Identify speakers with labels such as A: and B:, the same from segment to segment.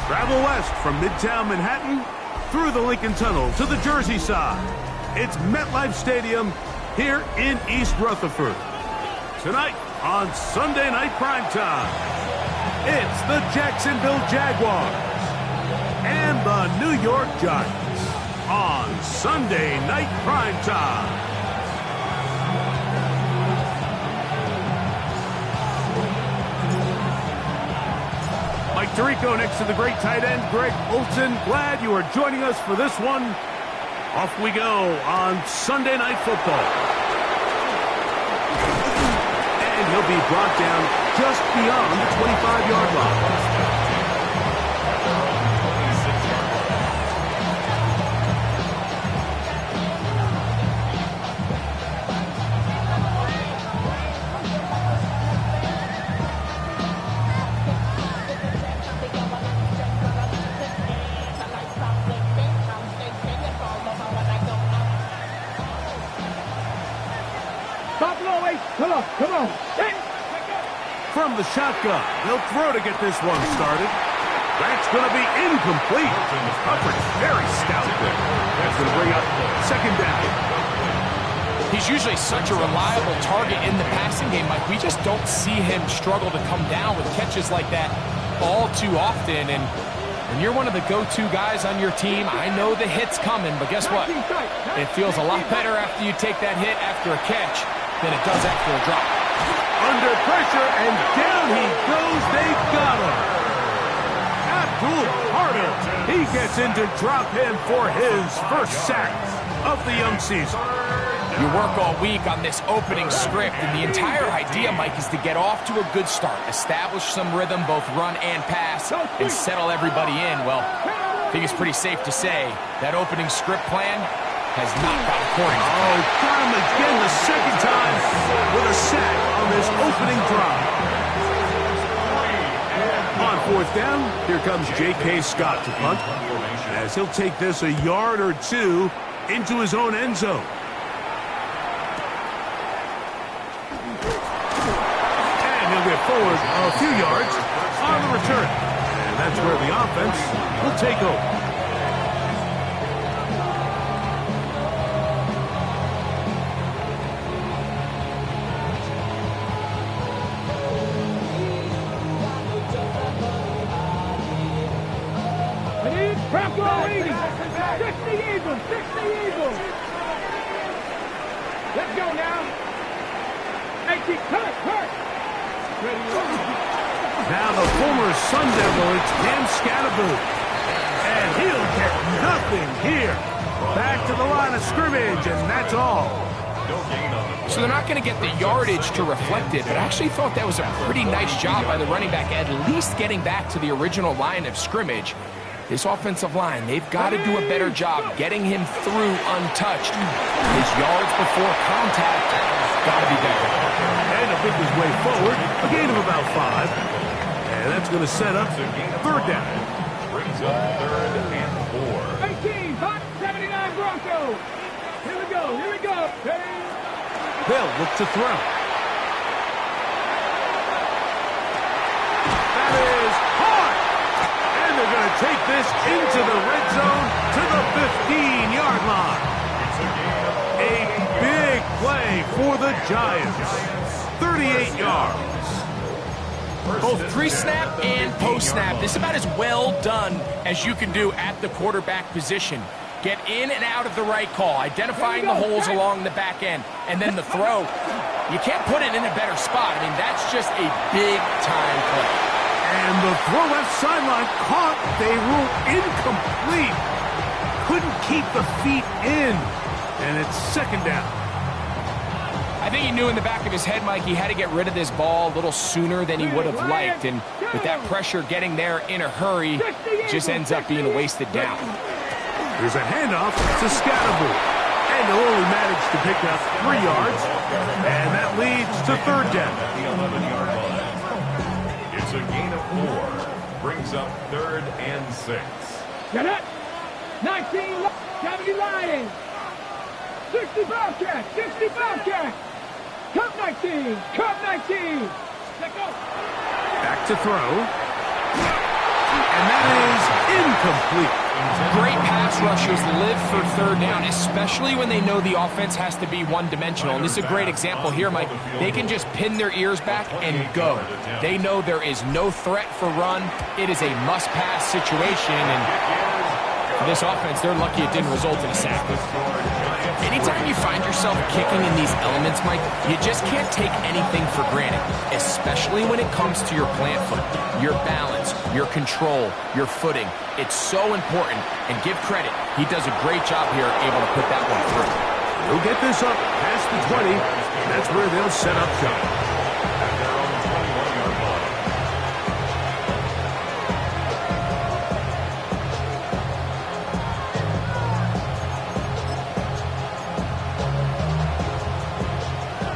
A: Travel west from Midtown Manhattan through the Lincoln Tunnel to the Jersey side. It's MetLife Stadium here in East Rutherford. Tonight on Sunday Night Primetime, it's the Jacksonville Jaguars and the New York Giants on Sunday Night Primetime. Mike Tirico next to the great tight end, Greg Olsen. Glad you are joining us for this one. Off we go on Sunday Night Football. And he'll be brought down just beyond the 25-yard line.
B: Come on.
A: From the shotgun, they'll throw to get this one started. That's going to be incomplete. Coverage very stout there. That's going to bring up second down.
C: He's usually such a reliable target in the passing game, Mike. We just don't see him struggle to come down with catches like that all too often. And when you're one of the go-to guys on your team, I know the hit's coming, but guess what? It feels a lot better after you take that hit after a catch than it does after a drop.
A: Under pressure, and down he goes. They've got him. Abdul Carter. He gets into drop him for his first sack of the young season.
C: You work all week on this opening script, and the entire idea, Mike, is to get off to a good start, establish some rhythm, both run and pass, and settle everybody in. Well, I think it's pretty safe to say that opening script plan has not gone according to plan.
A: Oh, got him again the second time with a sack on this opening drive. On fourth down, here comes J.K. Scott to punt, as he'll take this a yard or two into his own end zone. And he'll get forward a few yards on the return. And that's where the offense will take over.
B: Bronco leading. 60 Eagles. 60 Eagles. Let's go now. Hey, keep hurt.
A: Now the former Sun Devil, it's Cam Scatterboot. And he'll get nothing here. Back to the line of scrimmage, and that's all.
C: So they're not going to get the yardage to reflect it, but I actually thought that was a pretty nice job by the running back, at least getting back to the original line of scrimmage. This offensive line, they've got to do a better job getting him through untouched. His yards before contact got to be better.
A: And he'll pick his way forward, a gain of about 5. And that's going to set up third down.
D: Brings up third and 4.
B: 18, hot 79 Broncos. Here we go. Ready?
A: They'll look to throw. That is hard. And they're going to take this into the red zone to the 15-yard line. A big play for the Giants. 38 yards.
C: Both pre-snap and post-snap, this is about as well done as you can do at the quarterback position. Get in and out of the right call, identifying the holes along the back end, and then the throw. You can't put it in a better spot. I mean, that's just a big-time play.
A: And the throw left sideline caught. They ruled incomplete. Couldn't keep the feet in. And it's second down.
C: I think he knew in the back of his head, Mike, he had to get rid of this ball a little sooner than he would have liked. And with that pressure getting there in a hurry, it just ends up being a wasted down.
A: Here's a handoff to Scatterboot. And they'll only manage to pick up 3 yards. And that leads to third down.
D: The 11-yard line. It's a gain of 4. Brings up third and 6.
B: Get it. 19, 70 Lions. 60 Bobcat, 60 Bobcat. Cup 19, Cup 19. Let go.
A: Back to throw. And that is incomplete.
C: Great pass rushers live for third down, especially when they know the offense has to be one-dimensional. And this is a great example here, Mike. They can just pin their ears back and go. They know there is no threat for run. It is a must-pass situation, and for this offense, they're lucky it didn't result in a sack. Anytime you find yourself kicking in these elements, Mike, you just can't take anything for granted, especially when it comes to your plant foot, your balance, your control, your footing. It's so important, and give credit. He does a great job here able to put that one through.
A: He'll get this up past the 20. That's where they'll set up shop.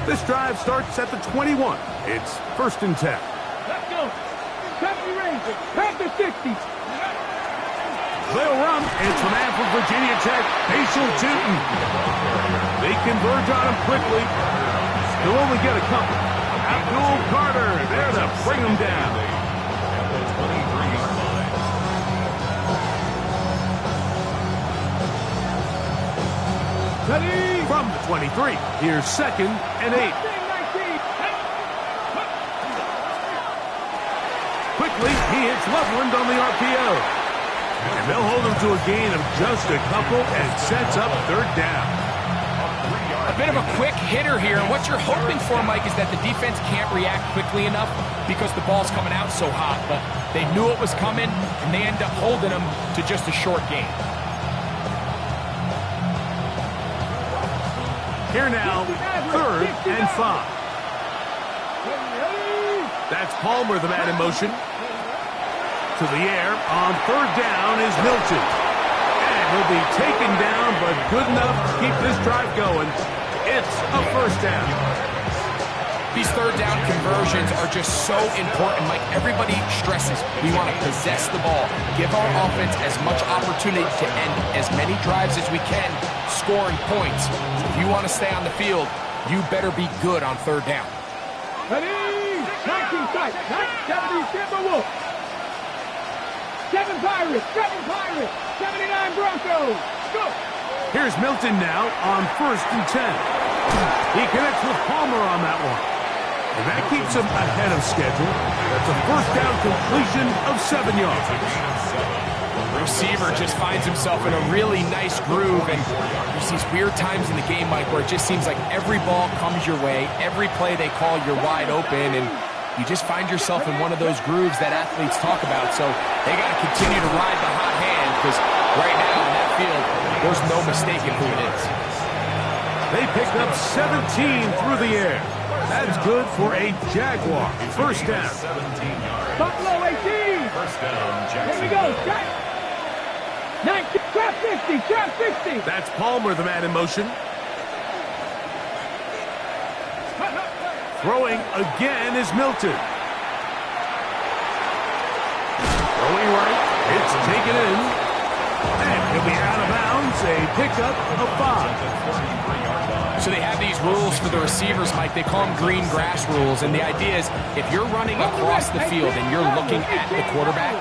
A: This drive starts at the 21. It's 1st and 10.
B: Let's go. 70 Rangers, Panther 60.
A: They'll run. It's a man from Virginia Tech, Facial Tootin. They converge on him quickly. They'll only get a couple. Abdul Carter there to bring him down. From the 23, here's 2nd and 8. Quickly, he hits Loveland on the RPO. And they'll hold him to a gain of just a couple and sets up 3rd down.
C: A bit of a quick hitter here, and what you're hoping for, Mike, is that the defense can't react quickly enough because the ball's coming out so hot. But they knew it was coming, and they end up holding him to just a short gain.
A: Here now, 3rd and 5. That's Palmer, the man in motion. To the air on 3rd down is Milton. And he'll be taken down, but good enough to keep this drive going. It's a 1st down.
C: These 3rd down conversions are just so important, Mike. Everybody stresses we want to possess the ball, give our offense as much opportunity to end as many drives as we can, scoring points. If you want to stay on the field, you better be good on 3rd down.
B: Ready? 19 sight, 70 Timberwolves. 7 Pirates, 79 Broncos. Go!
A: Here's Milton now on 1st and 10. He connects with Palmer on that one. And that keeps him ahead of schedule. That's a 1st down completion of 7 yards.
C: The receiver just finds himself in a really nice groove, and there's these weird times in the game, Mike, where it just seems like every ball comes your way, every play they call, you're wide open, and you just find yourself in one of those grooves that athletes talk about. So they got to continue to ride the hot hand, because right now in that field, there's no mistaking who it is.
A: They pick up 17 through the air. That's good for a Jaguar. 1st down.
B: Buffalo 18.
D: 1st down,
B: Here we go. Strike. 19. Trap 50. Trap 60.
A: That's Palmer, the man in motion. Throwing again is Milton. Throwing right. It's taken in. And he'll be out of bounds. A pickup of 5.
C: So they have these rules for the receivers, Mike. They call them green grass rules. And the idea is if you're running across the field and you're looking at the quarterback,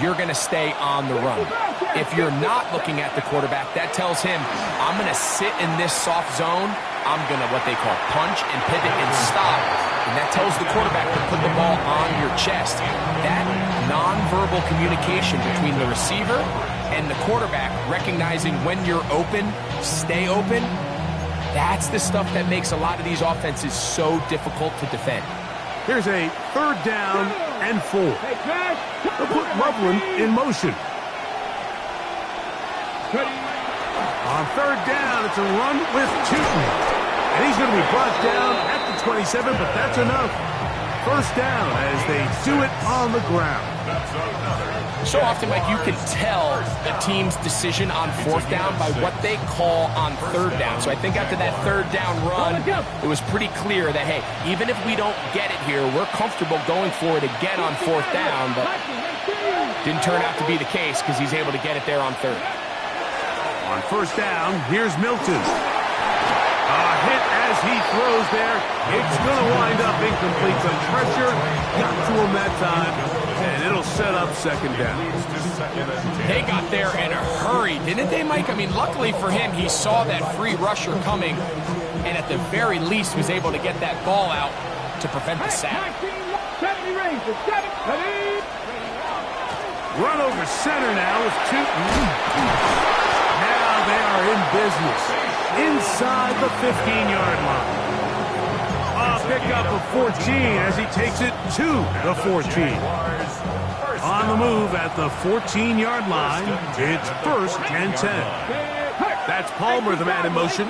C: you're going to stay on the run. If you're not looking at the quarterback, that tells him, I'm going to sit in this soft zone. I'm going to, what they call, punch and pivot and stop. And that tells the quarterback to put the ball on your chest. That nonverbal communication between the receiver and the quarterback, recognizing when you're open, stay open, that's the stuff that makes a lot of these offenses so difficult to defend.
A: Here's a 3rd down and 4. They'll put Loveland in motion. On 3rd down, it's a run with Tootin. And he's going to be brought down at the 27, but that's enough. 1st down as they do it on the ground.
C: So often, Mike, you can tell a team's decision on 4th down by what they call on 3rd down. So I think after that 3rd down run, it was pretty clear that, hey, even if we don't get it here, we're comfortable going for it again on 4th down, but didn't turn out to be the case because he's able to get it there on 3rd.
A: On first down, here's Milton. A hit as he throws there. It's going to wind up incomplete. Some pressure got to him that time, and it'll set up second down.
C: They got there in a hurry, didn't they, Mike? I mean, luckily for him, he saw that free rusher coming, and at the very least was able to get that ball out to prevent the sack.
B: 70 Rangers, 70.
A: Run over center now with Tootin. Now they are in business inside the 15-yard line. A pickup of 14 as he takes it to the 14. On the move at the 14-yard line, it's first and 10. That's Palmer, the man in motion.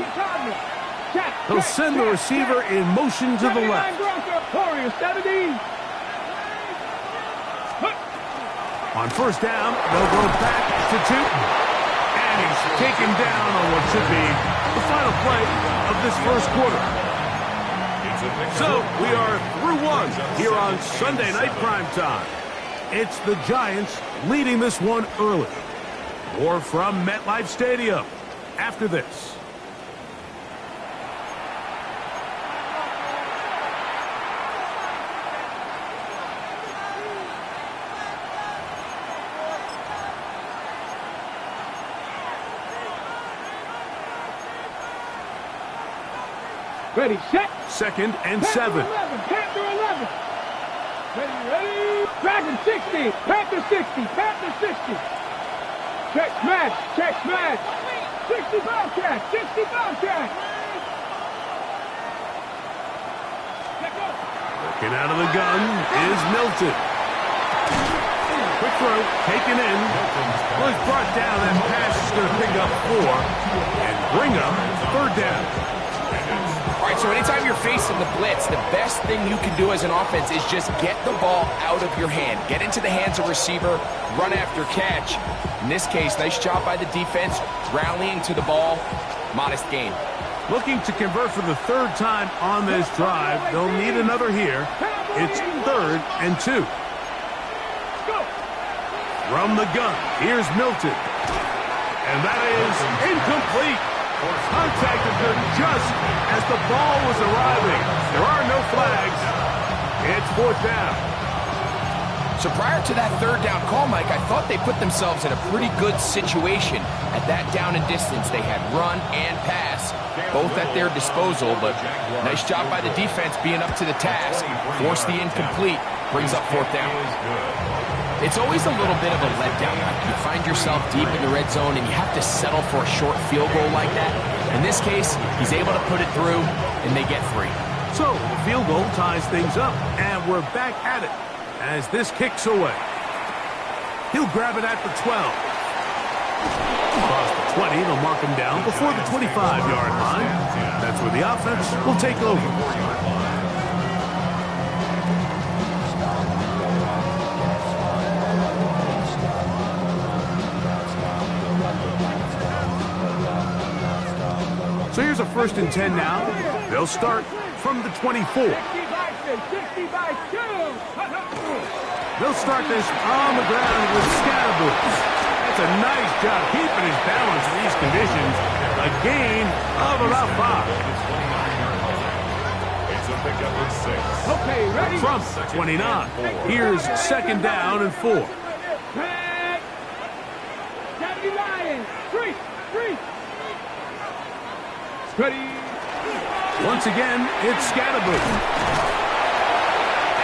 A: He'll send the receiver in motion to the left. On first down, they'll go back to Tootin. And he's taken down on what should be the final play of this first quarter. So we are through one here on Sunday Night Primetime. It's the Giants leading this one early. More from MetLife Stadium after this.
B: Ready, set.
A: Second and 7.
B: Panther 11. Ready. Dragon 60. Panther 60. Panther 60. Check smash. Check smash. 60 Bobcat. 60 Bobcat.
A: Looking out of the gun is Milton. Quick throw, taken in. Well, he's brought down. That pass is going to pick up 4 and bring up third down.
C: All right, so anytime you're facing the blitz, the best thing you can do as an offense is just get the ball out of your hand. Get into the hands of receiver, run after catch. In this case, nice job by the defense, rallying to the ball, modest gain.
A: Looking to convert for the third time on this drive. They'll need another here. It's third and 2. From the gun, here's Milton. And that is incomplete. Contact occurred just as the ball was arriving. There are no flags. It's fourth down.
C: So prior to that third down call, Mike, I thought they put themselves in a pretty good situation at that down and distance. They had run and pass, both at their disposal, but nice job by the defense being up to the task. Force the incomplete, brings up fourth down. It's always a little bit of a letdown. You find yourself deep in the red zone and you have to settle for a short field goal like that. In this case, he's able to put it through and they get 3.
A: So the field goal ties things up and we're back at it as this kicks away. He'll grab it at the 12. Across the 20, they'll mark him down before the 25-yard line. That's where the offense will take over. So here's a first and 10 now. They'll start from the 24.
B: 60 by 2.
A: They'll start this on the ground with Scatterboots. That's a nice job keeping his balance in these conditions. A gain of about 5.
D: It's a pickup of 6.
B: Okay, ready?
A: From 29. Here's second down and 4.
B: 70 Lions. 3. Ready.
A: Once again, it's Scatterboo.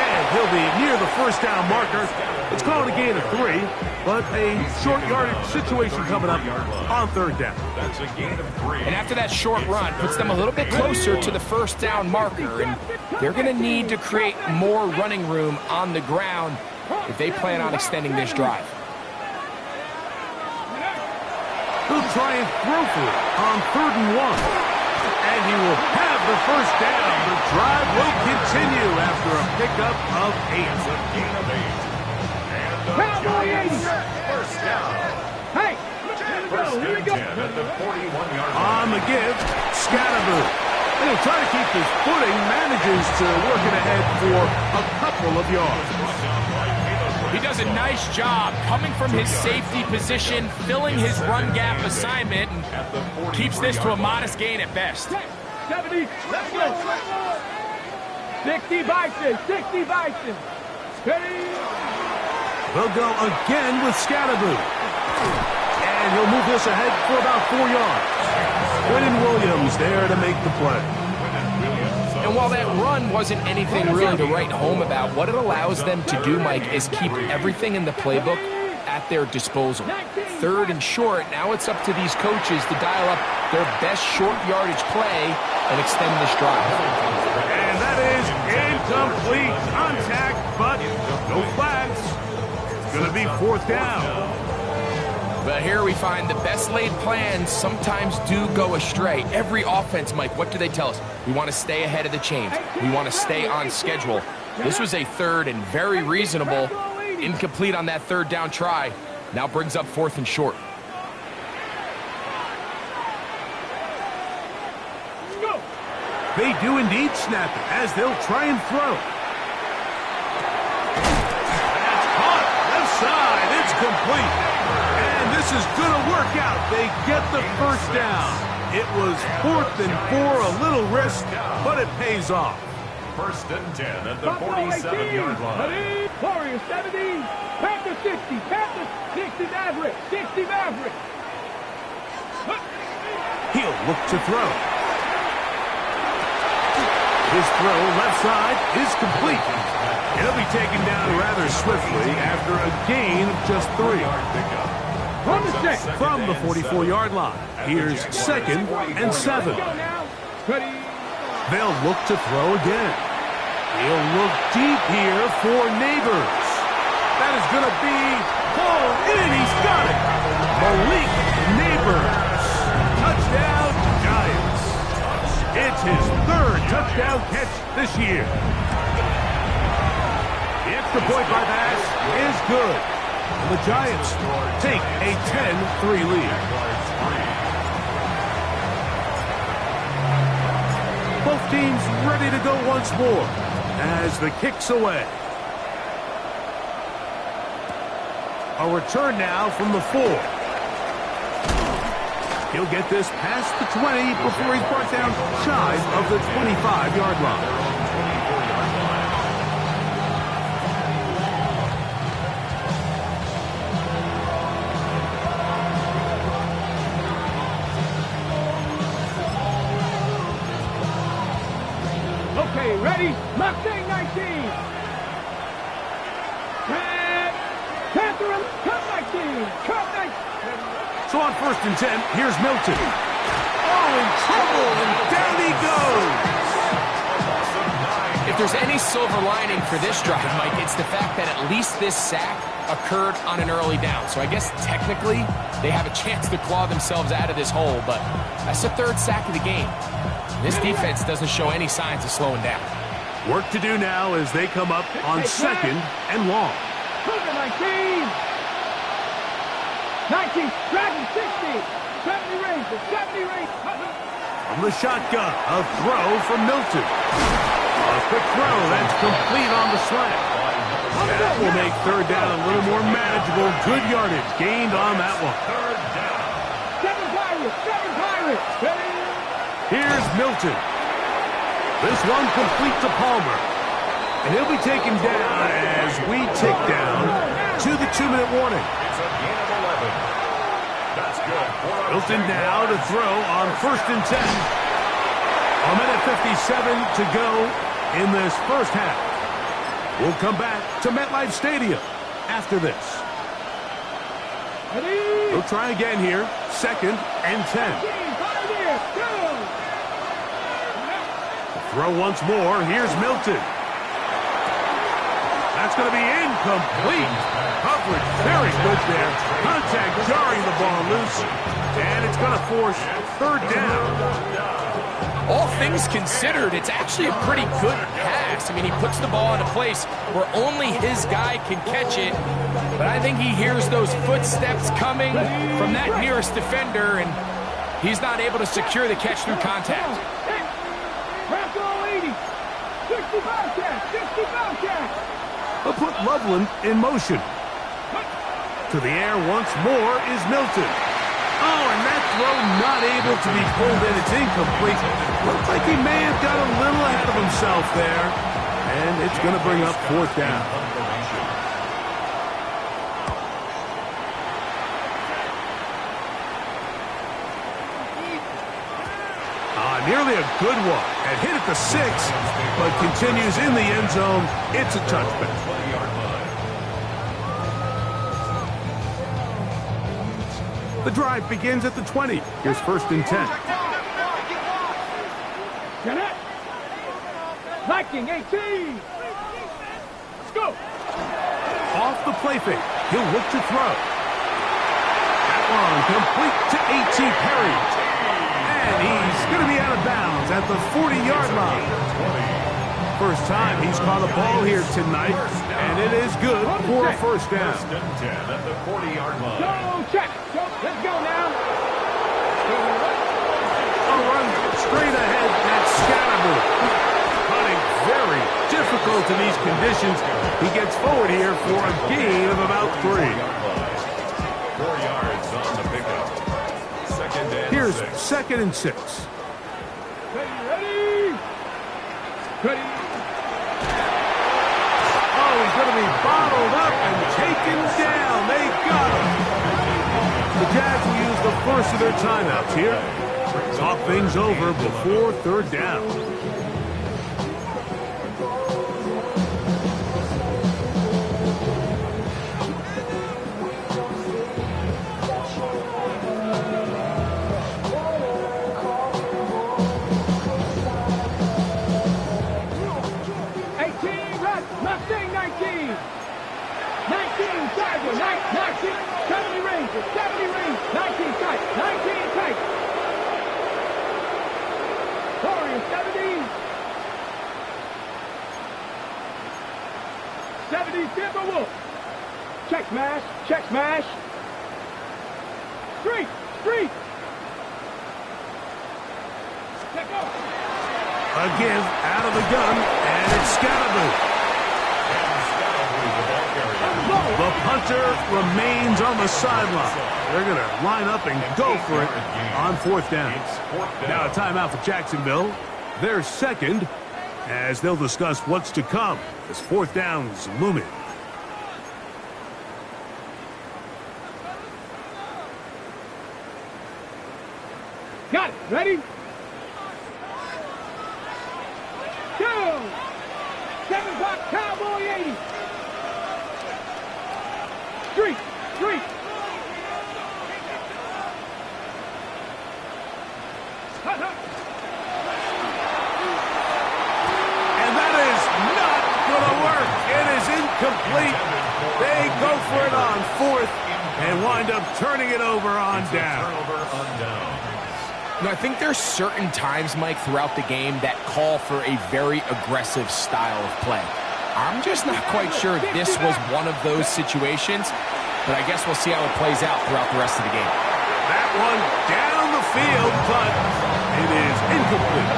A: And he'll be near the first down marker. It's called a gain of 3, but a short yardage situation coming up on third down.
D: That's a gain of 3.
C: And after that short run, puts them a little bit closer to the first down marker. And they're going to need to create more running room on the ground if they plan on extending this drive.
A: He'll try and throw for it on third and 1. And he will have the first down. The drive will continue after a pickup of 8.
D: It's a gain of 8. And the
B: Cowboy
D: Giants
B: 80.
D: first down.
B: Hey,
D: First
B: here we
D: and
B: go.
D: 10 at the 41-yard line.
A: On the give, Scatterboo. And he'll try to keep his footing, manages to work it ahead for a couple of yards. He
C: He does a nice job coming from his safety position, filling his run gap assignment, and keeps this to a modest gain at best.
B: 70, let's go. 60 Bison, 60 Bison. Ready?
A: They'll go again with Scatterboo. And he'll move this ahead for about 4 yards. Quinnen Williams there to make the play.
C: And while that run wasn't anything really to write home about, what it allows them to do, Mike, is keep everything in the playbook at their disposal. 3rd and short, now it's up to these coaches to dial up their best short yardage play and extend this drive.
A: And that is incomplete contact, but no flags. It's going to be 4th down.
C: But here we find the best laid plans sometimes do go astray. Every offense, Mike, what do they tell us? We want to stay ahead of the chains. We want to stay on schedule. This was a 3rd and very reasonable. Incomplete on that 3rd down try. Now brings up 4th and short.
A: They do indeed snap it as they'll try and throw. That's caught. Left side. It's complete. And this is going to work out. They get the 1st down. It was 4th and 4, a little risk, but it pays off.
D: 1st and 10 at the 47-yard line.
B: Warriors 70, Panthers 60, Panthers 60 Maverick, 60 Maverick.
A: He'll look to throw. His throw left side is complete. He'll be taken down rather swiftly after a gain of just 3. From the 44-yard line. Here's 2nd and 7. They'll look to throw again. He'll look deep here for Neighbors. That is going to be pulled in. He's got it. Malik Neighbors. Touchdown, Giants. It's his 3rd touchdown catch this year. The extra point by pass is good. And the Giants take a 10-3 lead. Both teams ready to go once more as the kick's away. A return now from the 4. He'll get this past the 20 before he's brought down shy of the 25-yard line.
B: Okay, ready? Mustang 19. Panther, cut 19. Cut 19.
A: So on 1st and 10, here's Milton. Oh, in trouble, and down he goes.
C: If there's any silver lining for this drive, Mike, it's the fact that at least this sack occurred on an early down. So I guess technically they have a chance to claw themselves out of this hole, but that's the 3rd sack of the game. This defense doesn't show any signs of slowing down.
A: Work to do now as they come up on 2nd and long.
B: 19. 19, Dragon 60. 70 Rangers, 70 Rangers.
A: From the shotgun, a throw from Milton. A quick throw, that's complete on the slant. That will make 3rd down a little more manageable. Good yardage gained on that one.
B: 7 Pirates. Ready?
A: Here's Milton. This one complete to Palmer. And he'll be taken down as we tick down to the 2-minute warning.
D: It's a gain of 11. That's good.
A: Milton now to throw on 1st and 10. A minute 57 to go in this 1st half. We'll come back to MetLife Stadium after this. We'll try again here. 2nd and 10. Throw once more. Here's Milton. That's going to be incomplete. Coverage very good there. Contact jarring the ball loose. And it's going to force 3rd down.
C: All things considered, it's actually a pretty good pass. I mean, he puts the ball in a place where only his guy can catch it. But I think he hears those footsteps coming from that nearest defender, and he's not able to secure the catch through contact.
B: 60 Bobcats, 60 Bobcats.
A: They'll put Loveland in motion. To the air once more is Milton. Oh, and that throw not able to be pulled in. It's incomplete. Looks like he may have got a little ahead of himself there. And it's going to bring up fourth down. Nearly a good one. And hit at the 6, but continues in the end zone. It's a touchback. The drive begins at the 20. Here's 1st and 10.
B: Viking 18. Let's go.
A: Off the play fake. He'll look to throw. That one complete to A.T. Perry. And he's going to be out of bounds at the 40-yard line. First time he's caught a ball here tonight, and it is good for a first down.
D: 1st and 10 at the 40-yard line.
B: Go, check. Go, let's go now.
A: A run straight ahead. That's Scatterbury. Hunting very difficult in these conditions. He gets forward here for a gain of about 3.
D: 4 yards on the pickup.
A: Here's 2nd and 6.
B: Ready.
A: Oh, he's going to be bottled up and taken down. They got him. The Jags will use the first of their timeouts here. Talk things over before 3rd down.
B: Check smash. Street. Check off.
A: A give out of the gun, and it's Scatterbury. The punter remains on the sideline. They're going to line up and go for it on 4th down. Now a timeout for Jacksonville. They're 2nd, as they'll discuss what's to come as 4th down's looming.
B: Got it. Ready? Go! 7 o'clock, Cowboy 80. Street.
A: And that is not going to work. It is incomplete. They go for it on 4th and wind up turning it over on down.
C: I think there's certain times, Mike, throughout the game that call for a very aggressive style of play. I'm just not quite sure this was one of those situations, but I guess we'll see how it plays out throughout the rest of the game.
A: That one down the field, but it is incomplete.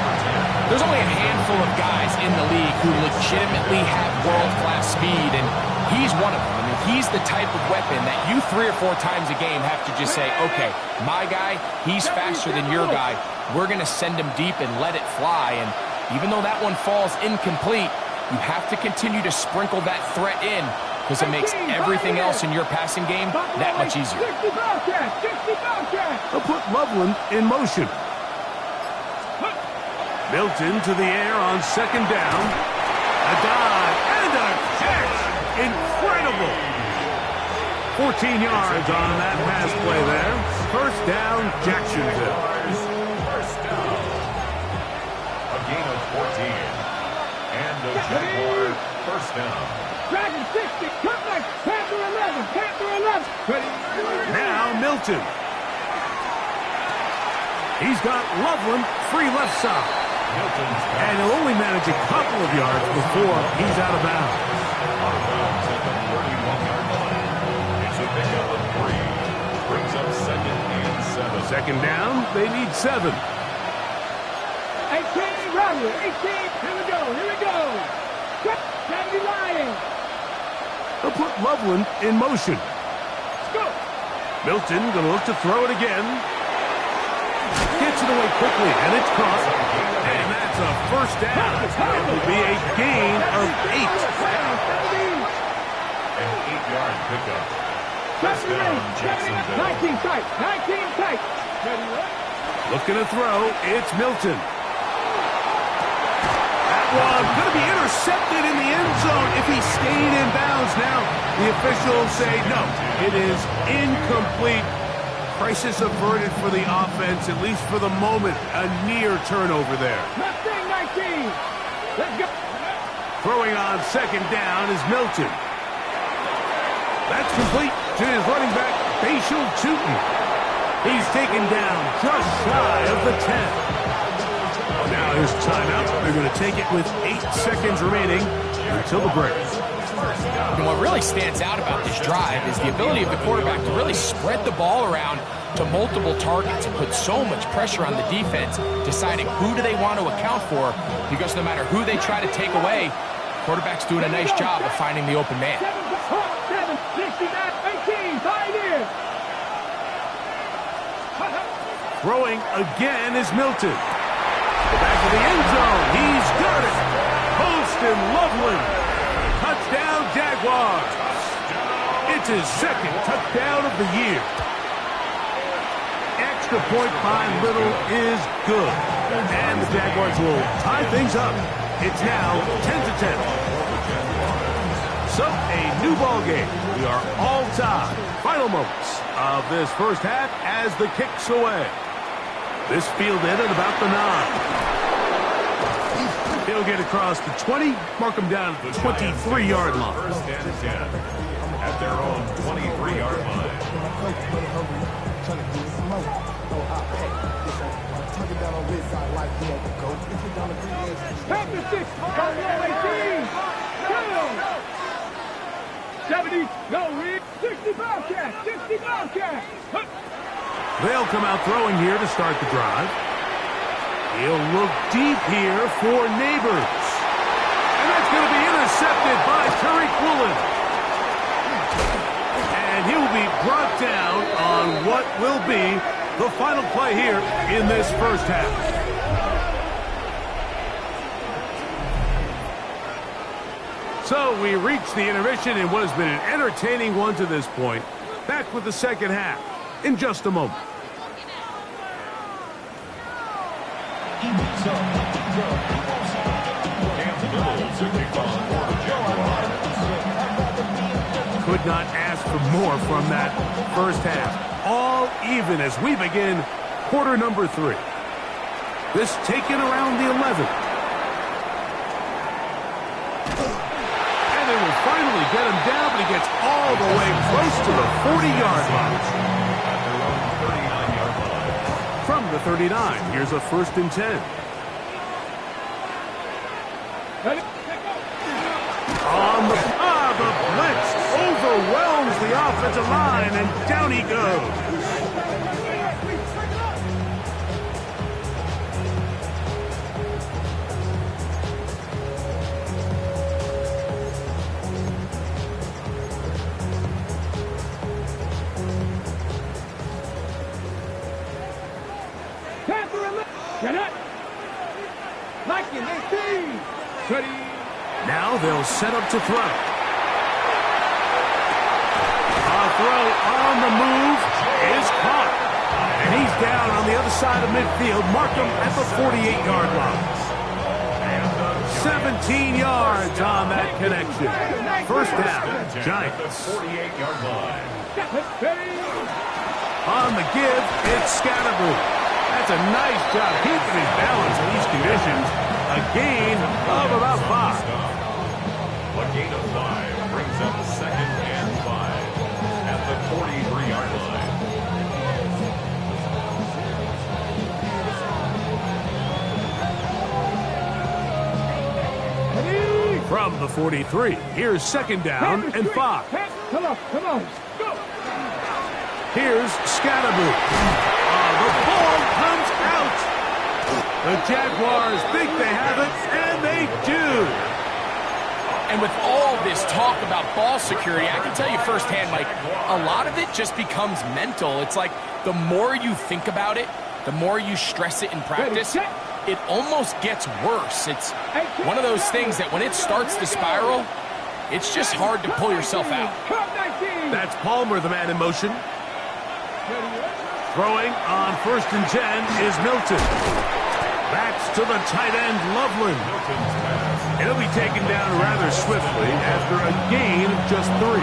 C: There's only a handful of guys in the league who legitimately have world-class speed, and he's one of them. I mean, he's the type of weapon that you 3 or 4 times a game have to just say, okay, my guy, he's faster than your guy. We're going to send him deep and let it fly. And even though that one falls incomplete, you have to continue to sprinkle that threat in because it makes everything else in your passing game that much easier.
A: They'll put Loveland in motion. Milton to the air on 2nd down. A dive and a catch. Incredible. 14 yards on that pass play there. 1st down, Jacksonville.
D: First down. A gain of 14. And a Jaguar 1st down.
B: Dragon 60, Cutlass, Panther 11, Panther 11. Ready?
A: Now Milton. He's got Loveland free left side. And he'll only manage a couple of yards before he's out of bounds.
D: Out of bounds at the 31-yard line. It's a pickup of 3. Brings up 2nd and 7.
A: 2nd down, they need 7.
B: 18, Rodley, 18. Here we go. 70 Lions.
A: They'll put Loveland in motion.
B: Go.
A: Milton going to look to throw it again. Gets it away quickly, and it's caught. And that's a first down. It will be a gain of 8.
D: An 8-yard pickup. First down, Jacksonville.
B: 19 tight. 19 tight.
A: Looking to throw. It's Milton. That one going to be intercepted in the end zone if he stayed in bounds. Now, the officials say no. It is incomplete. Crisis averted for the offense, at least for the moment. A near turnover there.
B: Mustang 19. Let's go.
A: Throwing on second down is Milton. That's complete to his running back, Bashal Tootin. He's taken down just shy of the 10. Now here's a timeout. They're going to take it with 8 seconds remaining until the break.
C: And what really stands out about this drive is the ability of the quarterback to really spread the ball around to multiple targets and put so much pressure on the defense, deciding who do they want to account for, because no matter who they try to take away, quarterback's doing a nice job of finding the open man.
B: 7, 69, 18, pioneer.
A: Throwing again is Milton. Back to the end zone. He's got it. Poston Loveland. Touchdown, Jaguars. It's his second touchdown of the year. Extra point by Little is good. And the Jaguars will tie things up. It's now 10-10. So, a new ball game. We are all tied. Final moments of this first half as the kick's away. This fielded at about the 9. He'll get across the 20, mark him down at the 23-yard line.
D: First and 10 at their own 23-yard line.
B: Pack the 6. 70. No, Reed. 60 Bobcat. 60 Bobcat.
A: They'll come out throwing here to start the drive. He'll look deep here for Neighbors. And that's going to be intercepted by Tariq Woolen. And he will be brought down on what will be the final play here in this first half. So we reach the intermission in what has been an entertaining one to this point. Back with the second half in just a moment. Could not ask for more from that first half. All even as we begin quarter number 3. This taken around the 11. And they will finally get him down, but he gets all the way close to the 40-yard line. From the 39, here's a 1st and 10. On the blitz overwhelms the offensive line, and down he goes. Now they'll set up to throw. A throw on the move is caught. And he's down on the other side of midfield. Mark him at the 48-yard line. 17 yards on that connection. First down, Giants.
D: 48-yard line.
A: On the give, it's Scatterboo. That's a nice job keeping his balance in these conditions. A gain of about 5.
D: A gain of 5 brings up 2nd and 5 at the 43-yard line.
A: From the 43, here's 2nd down and 5.
B: Come on, go.
A: Here's Scatterboo. The ball comes out. The Jaguars think they have it, and they do.
C: And with all this talk about ball security, I can tell you firsthand, Mike, a lot of it just becomes mental. It's like the more you think about it, the more you stress it in practice, it almost gets worse. It's one of those things that when it starts to spiral, it's just hard to pull yourself out.
A: That's Palmer, the man in motion. Throwing on 1st and 10 is Milton. Backs to the tight end, Loveland. He'll be taken down rather swiftly after a gain of just 3.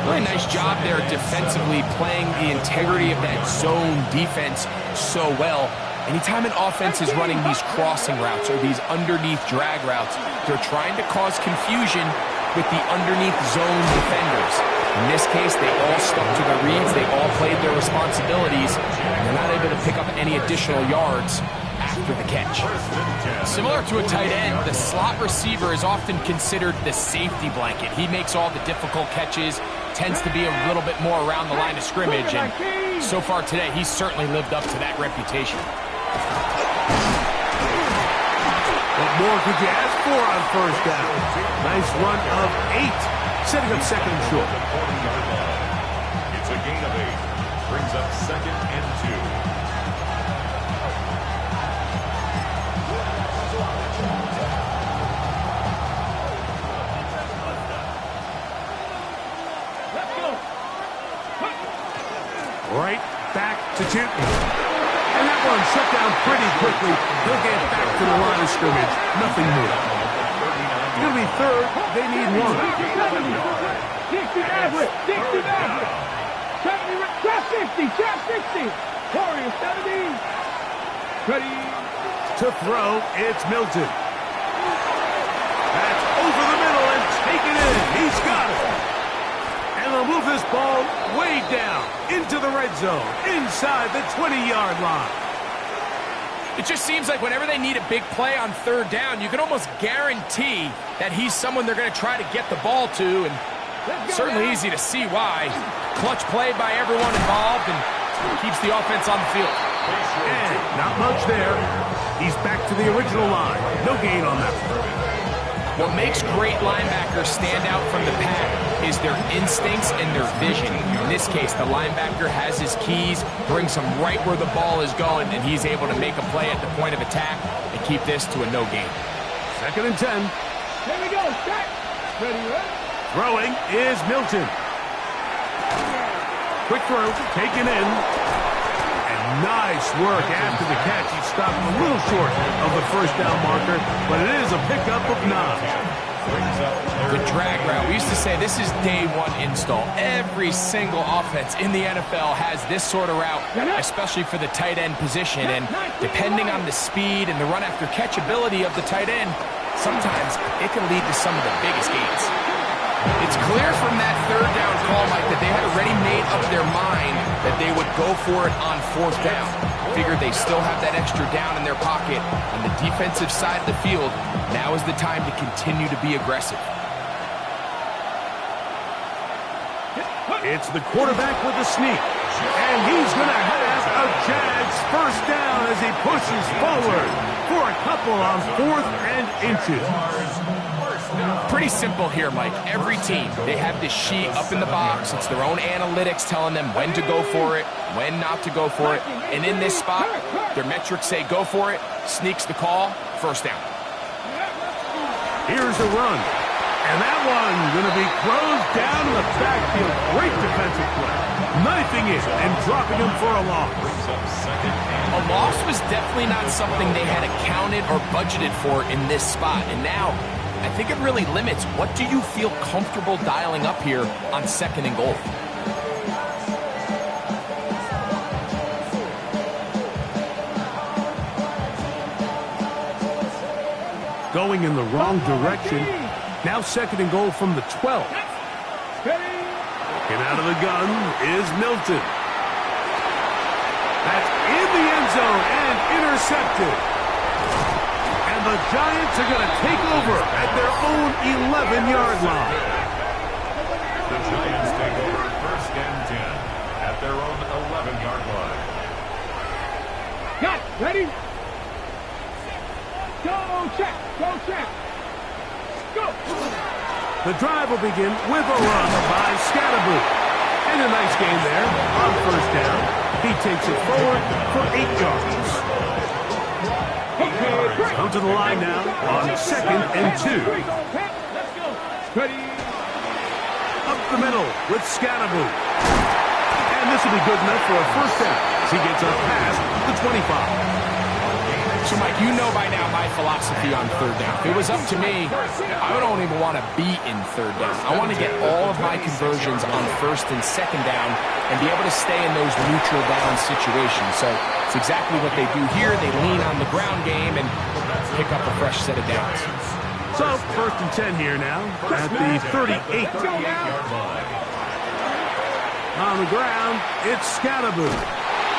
C: Really nice job there defensively, playing the integrity of that zone defense so well. Anytime an offense is running these crossing routes or these underneath drag routes, they're trying to cause confusion with the underneath zone defenders. In this case, they all stuck to the reads, they all played their responsibilities, and they're not able to pick up any additional yards after the catch. Similar to a tight end, the slot receiver is often considered the safety blanket. He makes all the difficult catches, tends to be a little bit more around the line of scrimmage, and so far today, he's certainly lived up to that reputation.
A: What more could you ask for on 1st down? Nice run of 8, setting up 2nd and short.
D: It's a gain of 8. Brings up 2nd and 2.
A: Right back to Newton. And that one shut down pretty quickly. He'll get back to the line of scrimmage. Nothing more. It's going to be 3rd. They need 1.
B: Dixie Maverick. Dixie Maverick. Trap 60. Trap 60. Warriors 17. Ready.
A: To throw, it's Milton. That's over the middle and taken in. He's got it. And they'll move this ball way down into the red zone, inside the 20-yard line.
C: It just seems like whenever they need a big play on 3rd down, you can almost guarantee that he's someone they're going to try to get the ball to, and certainly easy to see why. Clutch play by everyone involved and keeps the offense on the field.
A: And not much there. He's back to the original line. No gain on that.
C: What makes great linebackers stand out from the pack is their instincts and their vision. In this case, the linebacker has his keys, brings him right where the ball is going, and he's able to make a play at the point of attack and keep this to a no gain.
A: 2nd and 10.
B: Here we go. Check. Ready.
A: Throwing is Milton. Quick throw, taken in. And nice work after the catch. He stopped a little short of the 1st down marker, but it is a pickup of 9.
C: The drag route. We used to say this is day 1 install. Every single offense in the NFL has this sort of route, especially for the tight end position. And depending on the speed and the run after catch ability of the tight end, sometimes it can lead to some of the biggest gains. It's clear from that 3rd down call, Mike, that they had already made up their mind that they would go for it on 4th down. Figured they still have that extra down in their pocket on the defensive side of the field. Now is the time to continue to be aggressive.
A: It's the quarterback with the sneak. And he's going to have a Jags 1st down as he pushes forward for a couple on 4th and inches.
C: Pretty simple here, Mike. Every team, they have this sheet up in the box. It's their own analytics telling them when to go for it, when not to go for it. And in this spot, their metrics say go for it, sneaks the call, 1st down.
A: Here's a run. And that one going to be closed down in the backfield. Great defensive play. Knifing it and dropping him for a loss.
C: A loss was definitely not something they had accounted or budgeted for in this spot. And now, I think it really limits what do you feel comfortable dialing up here on 2nd and goal.
A: Going in the wrong direction. Now 2nd and goal from the 12. Looking out of the gun is Milton. That's in the end zone and intercepted. And the Giants are going to take over at their own 11-yard line.
D: The Giants take over 1st and 10 at their own 11-yard line.
B: Got it. Ready? Go check. Go check.
A: The drive will begin with a run by Scatterboo. And a nice game there on first down. He takes it forward for 8 yards. Come to the line now on 2nd and 2. Up the middle with Scatterboo. And this will be good enough for a first down as he gets up past the 25.
C: So, Mike, you know by now my philosophy on third down. If it was up to me, I don't even want to be in third down. I want to get all of my conversions on first and second down and be able to stay in those neutral down situations. So it's exactly what they do here. They lean on the ground game and pick up a fresh set of downs.
A: So, 1st and 10 here now at the 38. On the ground, it's Scatterboo.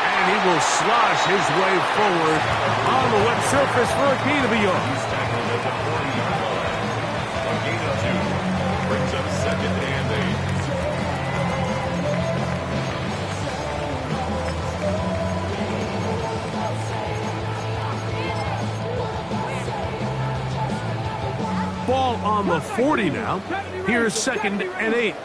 A: And he will slosh his way forward on the wet surface for a gain of a yard.
D: He's tackled at the 40-yard line. A gain of 2 brings up 2nd and
A: 8. Ball on the 40 now. Here's 2nd and 8.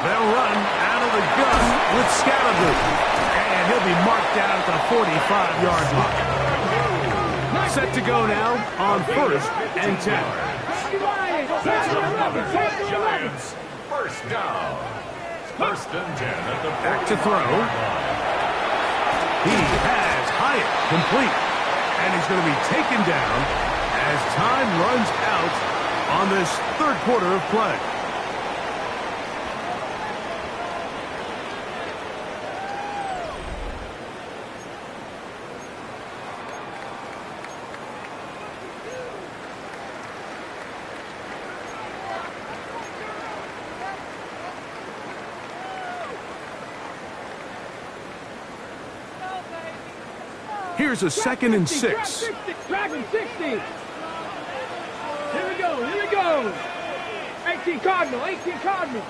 A: They'll run out of the gun with Scatterboo. And he'll be marked down at the 45-yard line. Set to go now on 1st and 10.
D: Giants, first down. 1st and 10 at the 40.
A: Back to throw. He has Hyatt complete. And he's going to be taken down as time runs out on this 3rd quarter of play. Here's a 2nd and 6.
B: Dragon 60. Here we go. Here we go. 18 Cardinal. 18 Cardinal.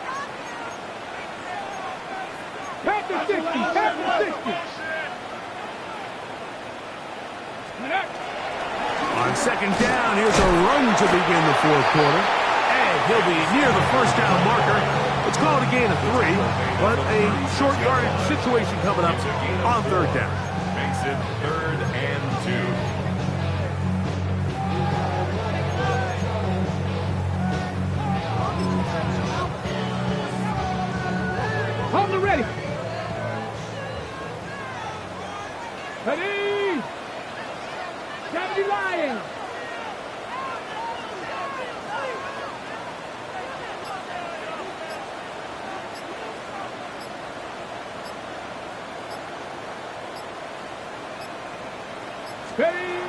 B: Panther 60. Panther 60.
A: On 2nd down, here's a run to begin the 4th quarter. And he'll be near the first down marker. Let's call it a gain of 3, but a short yardage situation coming up on 3rd down.
D: Makes it 3rd and 2.
B: Hold it ready. Ready. 70 Lions. Ready.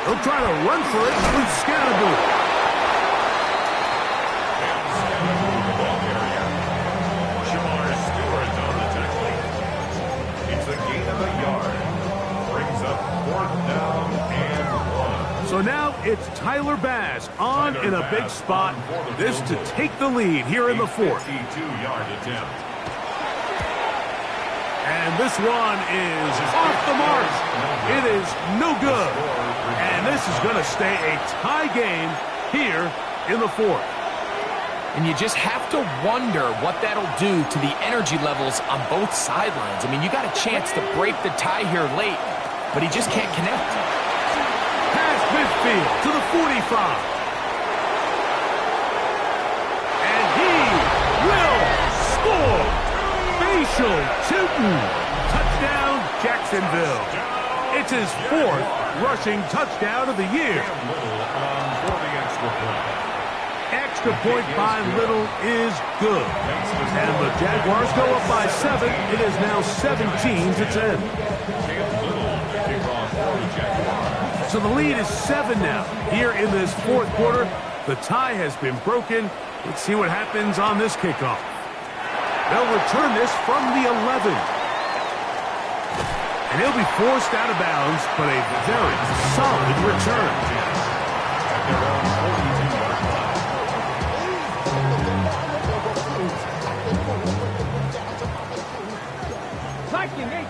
A: He'll try to run for it with Scatterboo.
D: Jamar Stewart on the tackling. It's a gain of a yard. Brings up 4th down and 1.
A: So now it's Tyler Bass on in a big spot. This to take the lead here in the 4th.
D: 52-yard attempt.
A: And this one is off the mark. It is no good. And this is going to stay a tie game here in the 4th.
C: And you just have to wonder what that'll do to the energy levels on both sidelines. I mean, you got a chance to break the tie here late, but he just can't connect.
A: Past midfield to the 45. And he will score. Facial Tootin. Touchdown, Jacksonville. It's his 4th rushing touchdown of the year.
D: For the extra point.
A: Extra point by Little is good. And the Jaguars go up by 7. It is now 17-10. So the lead is 7 now. Here in this 4th quarter, the tie has been broken. Let's see what happens on this kickoff. They'll return this from the 11. And he'll be forced out of bounds, but a very solid return.
B: Viking, hey,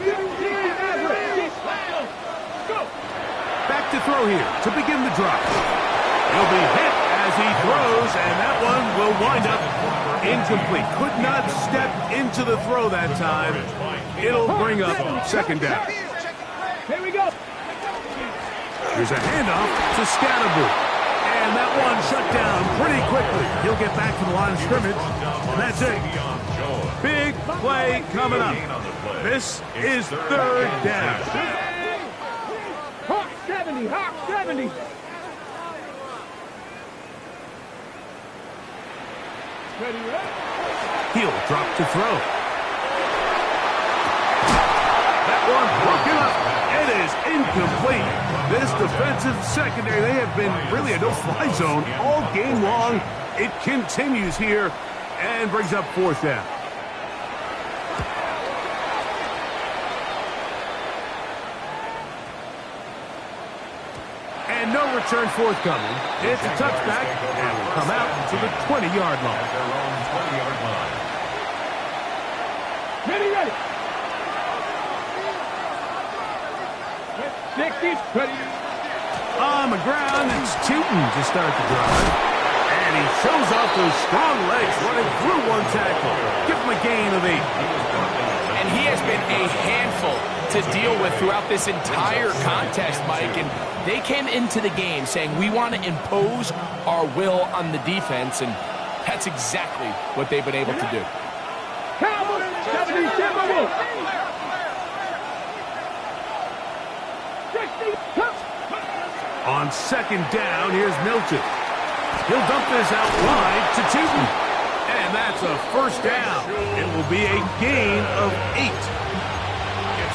A: Back to throw. throw here to begin the drive. He'll be hit as he throws, and that one will wind up incomplete. Could not step into the throw that time. It'll bring up second down.
B: Here we go.
A: Here's a handoff to Scatterboot. And that one shut down pretty quickly. He'll get back to the line of scrimmage, and that's it. Big play coming up. This is third down.
B: Hawk 70, Hawk 70. Ready, ready.
A: He'll drop to throw. That one broken up. It is incomplete. This defensive secondary, they have been really a no-fly zone all game long. It continues here and brings up fourth down. And no return forthcoming. It's a touchback and will come out to the 20-yard line.
B: Ready, ready. 60, ready.
A: On the ground, it's Tootin to start the drive. And he shows off those strong legs running through one tackle. Give him a gain of 8.
C: And he has been a handful to deal with throughout this entire contest, Mike. And they came into the game saying, we want to impose our will on the defense. And that's exactly what they've been able to do.
B: Cowboys, 70, Timberwolves. 60,
A: On second down, here's Milton. He'll dump this out wide to Tootin. And that's a first down. It will be a gain of 8.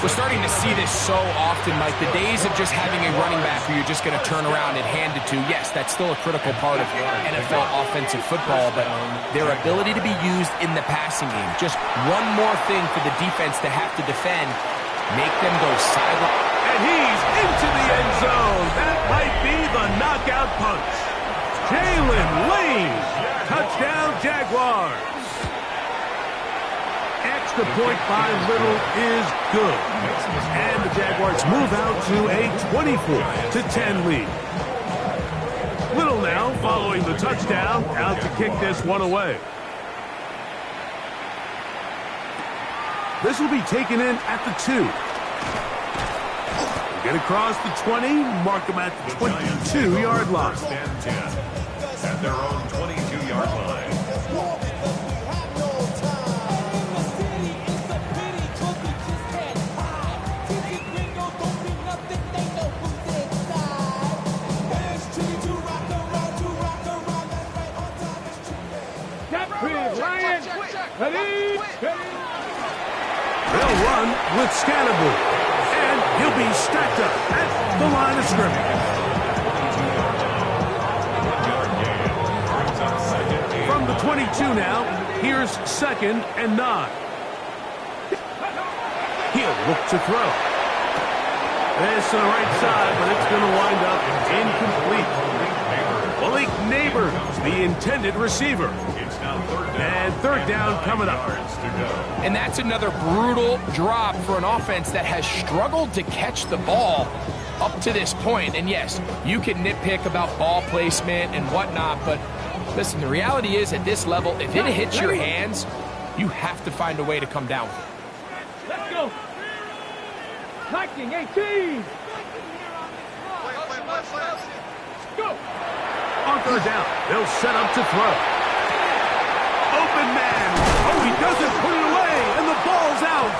C: We're starting to see this so often, Mike. The days of just having a running back who you're just going to turn around and hand it to, yes, that's still a critical part of NFL offensive football, but their ability to be used in the passing game, just one more thing for the defense to have to defend, make them go sideline.
A: And he's into the end zone. That might be the knockout punch. Jalen Lane. Touchdown, Jaguars. Extra point by Little is good. And the Jaguars move out to a 24-10 lead. Little now following the touchdown, out to kick this one away. This will be taken in at the 2. Get across the 20, mark them at the 22-yard line.
D: At their own 22-yard line.
A: They'll run with Scatterboot. And he'll be stacked up at the line of scrimmage. From the 22 now, here's second and 9. He'll look to throw. This to the right side, but it's going to wind up incomplete. Malik Neighbors, the intended receiver. And third down coming up.
C: And that's another brutal drop for an offense that has struggled to catch the ball up to this point. And yes, you can nitpick about ball placement and whatnot, but listen, the reality is at this level, if it hits your hands, you have to find a way to come down.
B: Let's go. Hiking 18. Go.
A: On third down, they'll set up to throw. Open man. Oh, he doesn't put it away, and the ball's out.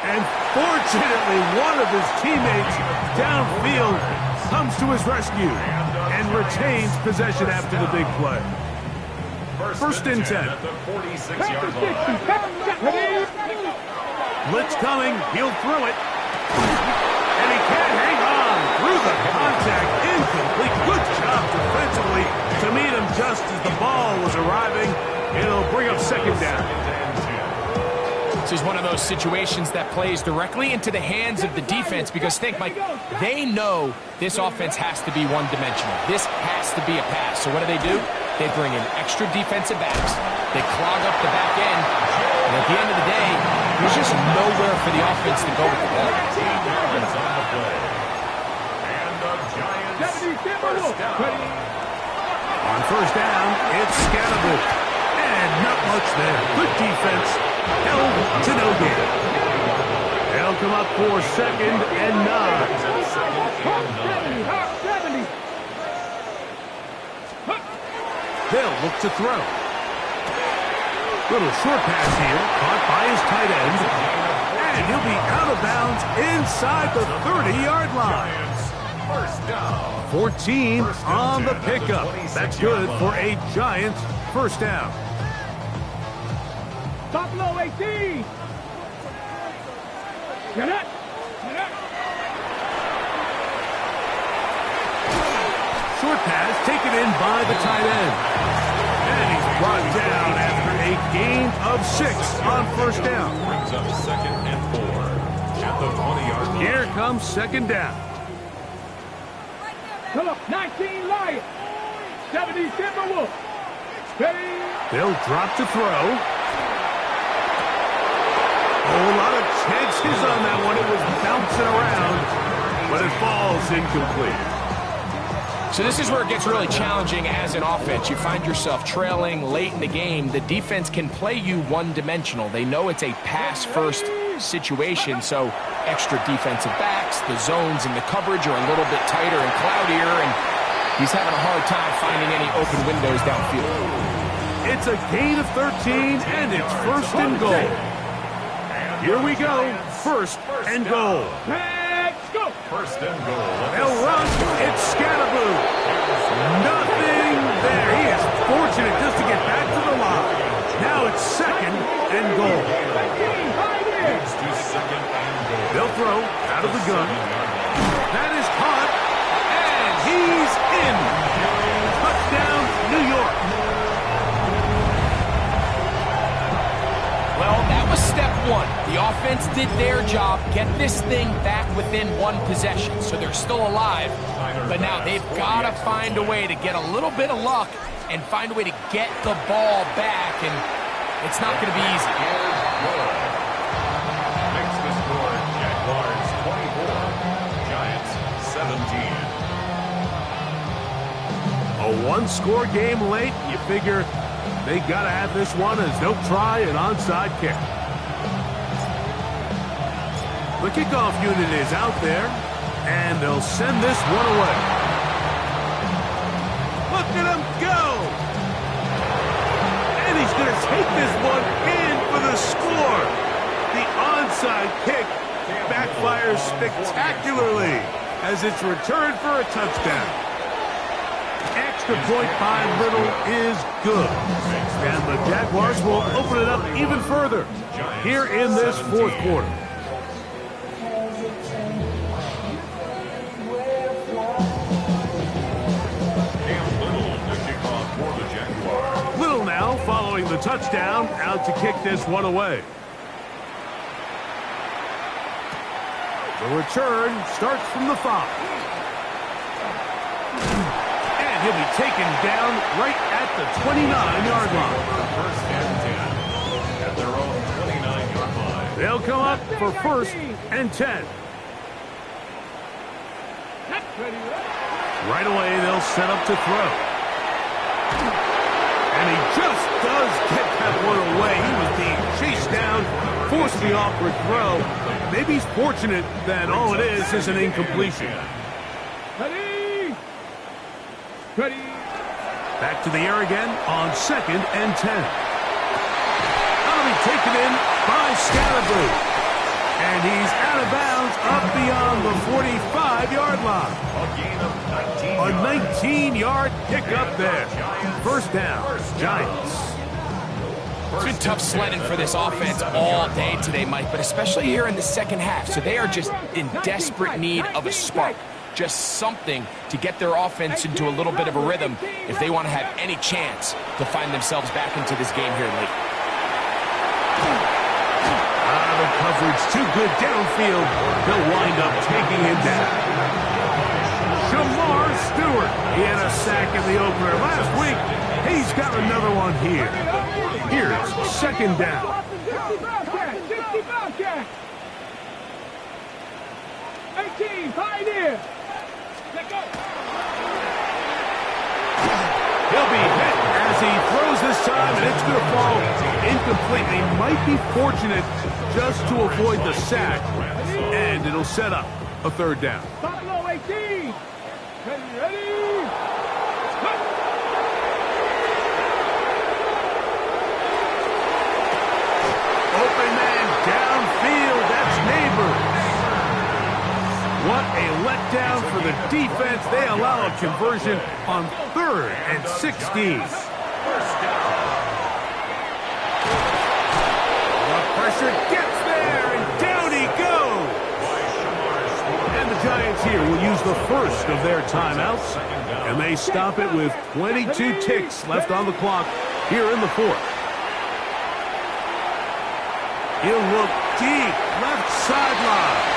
A: And fortunately, one of his teammates downfield comes to his rescue and retains possession after the big play. First and 10. Blitz coming. He'll throw it. And he can't hang on through the contact. Incomplete. Good job defensively to meet him just as the ball was arriving. It'll bring up second down.
C: This is one of those situations that plays directly into the hands of the defense because, think, Mike, they know this offense has to be one-dimensional. This has to be a pass. So what do? They bring in extra defensive backs. They clog up the back end. And at the end of the day, there's just nowhere for the offense to go with the ball.
D: Giants.
B: 70 Timberwolves.
D: First down.
B: Ready.
A: On first down, it's Scannable. And not much there. Good defense. Held to no gain. They'll come up for second and 9.
B: Hawk 70. Hawk 70.
A: They'll look to throw. Little short pass here, caught by his tight end. And he'll be out of bounds inside the 30-yard line.
D: First down.
A: 14 on the pickup. That's good for a Giants first down.
B: Top low 18. Get it. Get it.
A: Short pass taken in by the tight end. And he's brought down after a gain of 6 on first down.
D: Brings up second and 4 at the 20-yard line.
A: Here comes second down.
B: Come on. 19 Lions. 70 Timberwolves. Ready.
A: They'll drop to throw. Oh, a lot of chances on that one. It was bouncing around, but it falls incomplete.
C: So this is where it gets really challenging as an offense. You find yourself trailing late in the game. The defense can play you one-dimensional. They know it's a pass-first situation, so extra defensive backs, the zones and the coverage are a little bit tighter and cloudier, and he's having a hard time finding any open windows downfield.
A: It's a gain of 13, and it's first and goal. Here we go. First and goal.
B: Let's go.
D: First and goal.
A: They'll run. It's Scannable. Nothing there. He is fortunate just to get back to the line. Now it's second and goal.
D: Moves to second and goal.
A: They'll throw out of the gun. That is caught, and he's in. Touchdown, New York.
C: Well, that was step one. The offense did their job, get this thing back within one possession, so they're still alive. But now they've got to find a way to get a little bit of luck and find a way to get the ball back, and it's not going to be easy.
D: Makes the score Jaguars 24, Giants 17.
A: A one-score game late. You figure they got to have this one as they'll try an onside kick. The kickoff unit is out there, and they'll send this one away. Look at him go! And he's going to take this one in for the score. The onside kick backfires spectacularly as it's returned for a touchdown. Extra point by Little is good. And the Jaguars will open it up even further here in this fourth quarter. Little now following the touchdown, out to kick this one away. The return starts from the 5. And he'll be taken down right at the 29-yard line.
D: First and 10 at their own 29-yard line.
A: They'll come up for first and 10. Right away, they'll set up to throw. And he just does get that one away. He was being chased down, forced the awkward throw. Maybe he's fortunate that all it is an incompletion.
B: Ready. Ready.
A: Back to the air again on second and 10. That'll be taken in by Scannable. And he's out of bounds up beyond the 45-yard line.
D: A gain of 19
A: A 19-yard pickup there. First down, Giants.
C: It's been tough sledding for this offense all day today, Mike, but especially here in the second half. So they are just in desperate need of a spark. Just something to get their offense into a little bit of a rhythm if they want to have any chance to find themselves back into this game here late.
A: The coverage too good downfield. They'll wind up taking him down. Shamar Stewart. He had a sack in the opener last week. He's got another one here. Here's second down.
B: 18, Pioneer.
A: He'll be hit as he throws this time, and it's going to fall incomplete. He might be fortunate just to avoid the sack, and it'll set up a third down.
B: Buffalo 18. Ready.
A: Open man downfield. That's Neighbors. What a letdown for the defense. They allow a conversion on 3rd and 16. The pressure gets there, and down he goes. And the Giants here will use the first of their timeouts, and they stop it with 22 ticks left on the clock here in the 4th. He'll look deep, left sideline.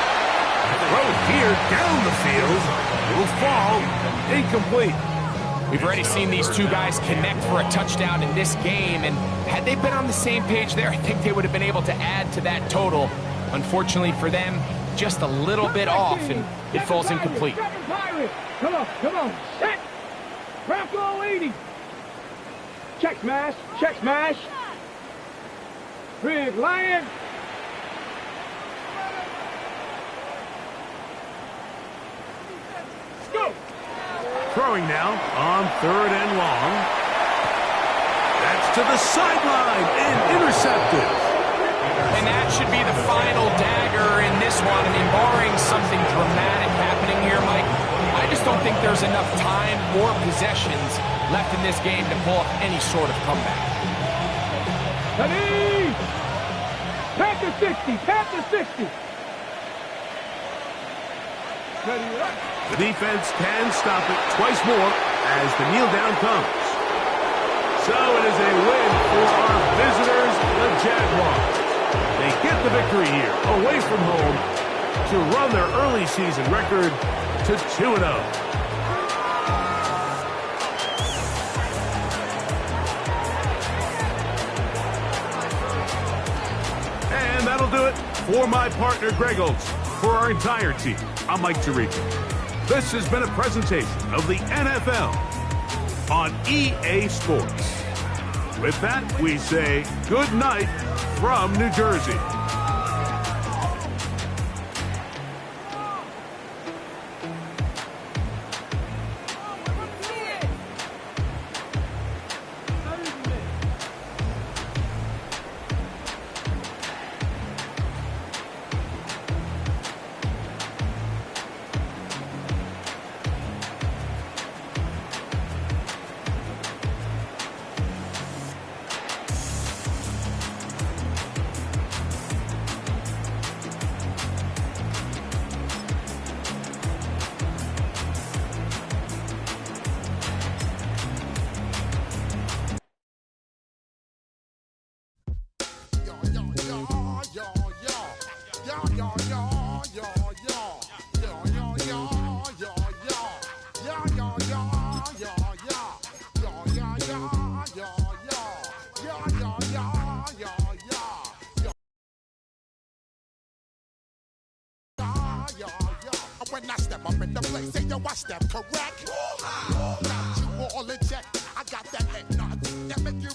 A: Throw here down the field. Will fall incomplete.
C: We've already seen these two guys connect for a touchdown in this game, and had they been on the same page there, I think they would have been able to add to that total. Unfortunately for them, just a little bit off, and it falls incomplete.
B: Come on. Set. Bronco 80. Check smash. Big Lion. Go.
A: Throwing now on 3rd and long. That's to the sideline and intercepted.
C: And that should be the final dagger in this one. I mean, barring something dramatic happening here, Mike, I just don't think there's enough time or possessions left in this game to pull off any sort of comeback.
B: Ready! Panther 60! Ready up!
A: The defense can stop it twice more as the kneel down comes. So it is a win for our visitors, the Jaguars. They get the victory here, away from home, to run their early season record to 2-0. And that'll do it for my partner, Greg Olson. For our entire team, I'm Mike Tirico. This has been a presentation of the NFL on EA Sports. With that, we say good night from New Jersey.
E: When I step up in the place, say yo, I step correct. Got you all in check. I got that head nod that make you